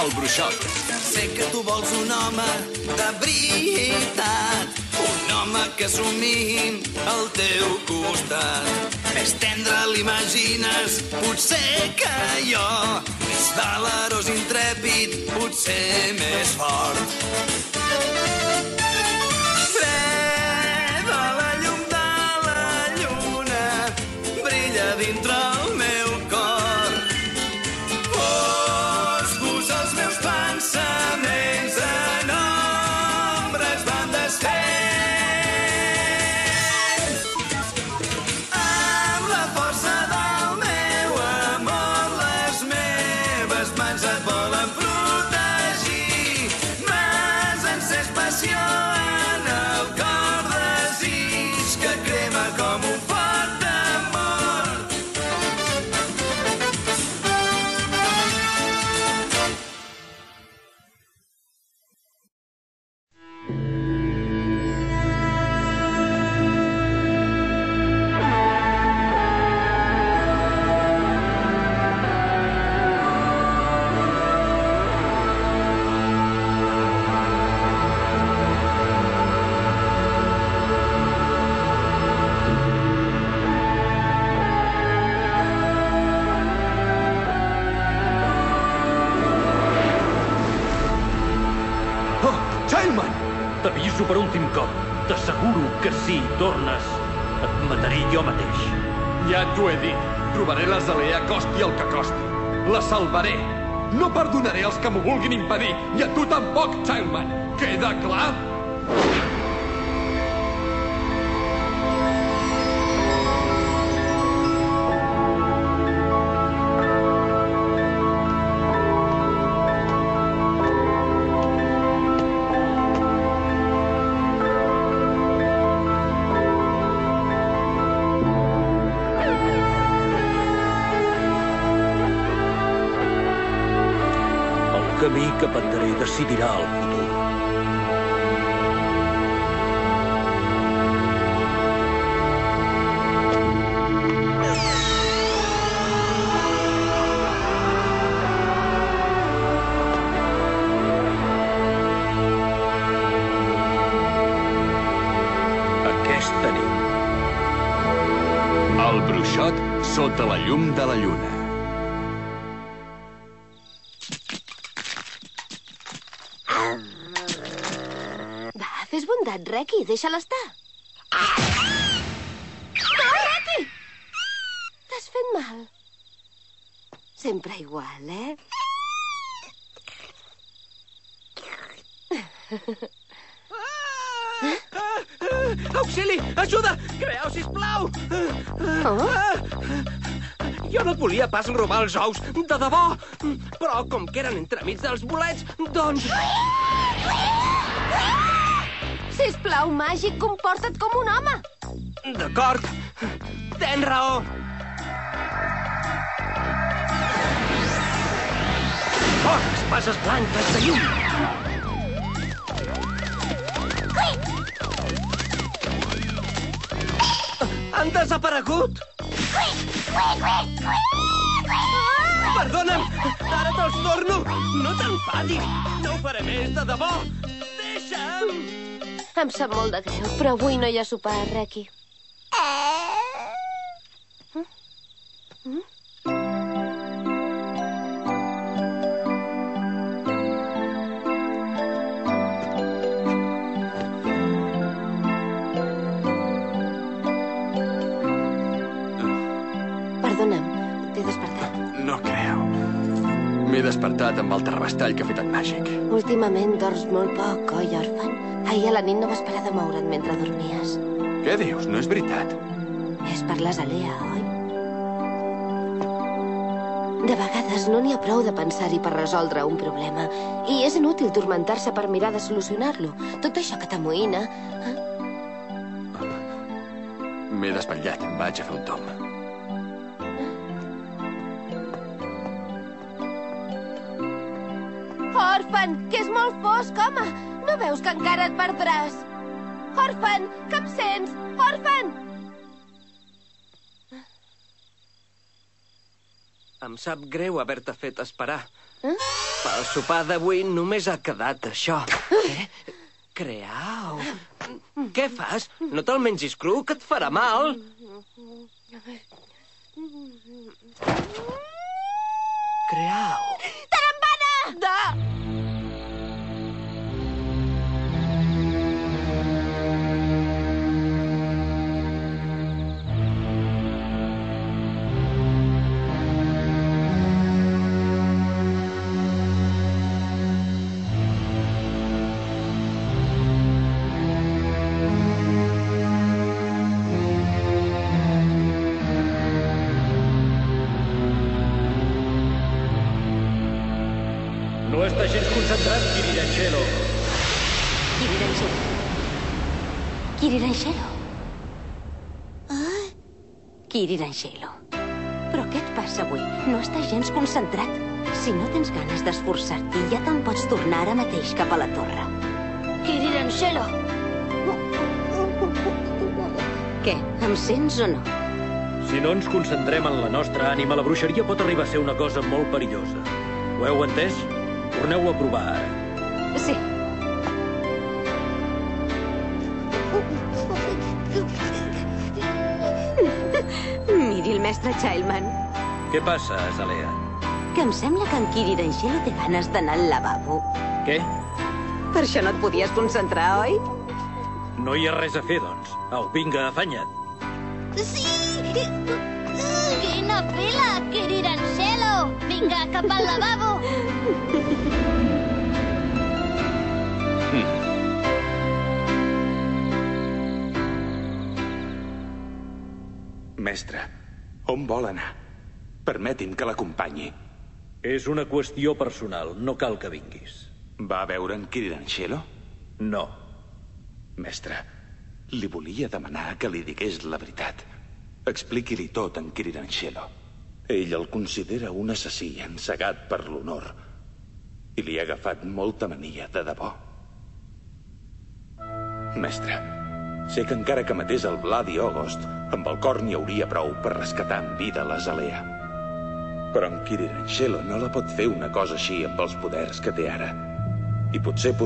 El Bruixot. Sé que tu vols un home de veritat, un home que somni al teu costat. Més tendre l'imagines, potser que jo, més valerós, intrèpid, potser més fort. Freda, la llum de la lluna brilla dintre el meu cor. Foscos els meus pensaments en ombres van desfent. Amb la força del meu amor les meves mans et volen protegir. M'has encès passió en el cor, desig que crema com un foc d'amor. Oh, Childman! T'aviso per últim cop. T'asseguro que si tornes, et mataré jo mateix. Ja t'ho he dit. Trobaré l'Azalea costi el que costi. La salvaré. No perdonaré els que m'ho vulguin impedir. I a tu tampoc, Childman. Queda clar? El camí que prendré decidirà el futur. Aquesta nit. El Bruixot sota la llum de la lluna. Va, fes bondat, Reki, deixa-la estar. No, Reki! T'has fet mal. Sempre igual, eh? Auxili! Ajuda! Creeu, sisplau! Oh? Jo no et volia pas robar els ous, de debò! Però com que eren entremig dels bolets, doncs... Sisplau, màgic, comporta't com un home. D'acord. Tens raó. Oh, espases blanques de llum! Han desaparegut! Perdona'm! Ara te'ls torno! No t'enfadis! No ho faré més, de debò! Deixa'm! Em sap molt de greu, però avui no hi ha sopar, Reki. Perdona'm, t'he despertat. No creu. M'he despertat amb el terrabastall que ha fet en Màgic. Últimament dors molt poc, oi, Orphan? Ahir a la nit no vas parar de moure't mentre dormies. Què dius? No és veritat. És per l'Azalea, oi? De vegades no n'hi ha prou de pensar-hi per resoldre un problema. I és inútil tormentar-se per mirar de solucionar-lo. Tot això que t'amoïna... M'he despatllat. Vaig a fer un tom. Orphan, que és molt fosc, home! No veus que encara et perdràs? Orphan, que em sents? Orphan! Em sap greu haver-te fet esperar. Pel sopar d'avui només ha quedat això. Creau. Què fas? No te'l mengis cru, que et farà mal. Creau. Tarambana! No està gens concentrat, Kiriranshelo. Kiriranshelo. Kiriranshelo. Però què et passa avui? No estàs gens concentrat. Si no tens ganes d'esforçar-t'hi, ja te'n pots tornar ara mateix cap a la torre. Kiriranshelo! Què, em sents o no? Si no ens concentrem en la nostra ànima, la bruixeria pot arribar a ser una cosa molt perillosa. Ho heu entès? Torneu a provar ara. Sí. Miri el mestre Childman. Què passa, Azalea? Que em sembla que en Kiriranshelo té ganes d'anar al lavabo. Què? Per això no et podies concentrar, oi? No hi ha res a fer, doncs. Au, vinga, afanya't. Sí! Quina fila, Kiriranshelo! Vinga, cap al lavabo! Mestre, on vol anar? Permeti'm que l'acompanyi. És una qüestió personal. No cal que vinguis. Va veure en Kiriranshelo? No. Mestre, li volia demanar que li digués la veritat. Expliqui-li tot en Kiriranshelo. Ell el considera un assassí encegat per l'honor i li ha agafat molta mania, de debò. Mestre, sé que encara que matés el Vladi Ogost, amb el cor n'hi hauria prou per rescatar en vida l'Azalea. Però en Kiriranshelo no la pot fer una cosa així amb els poders que té ara. I potser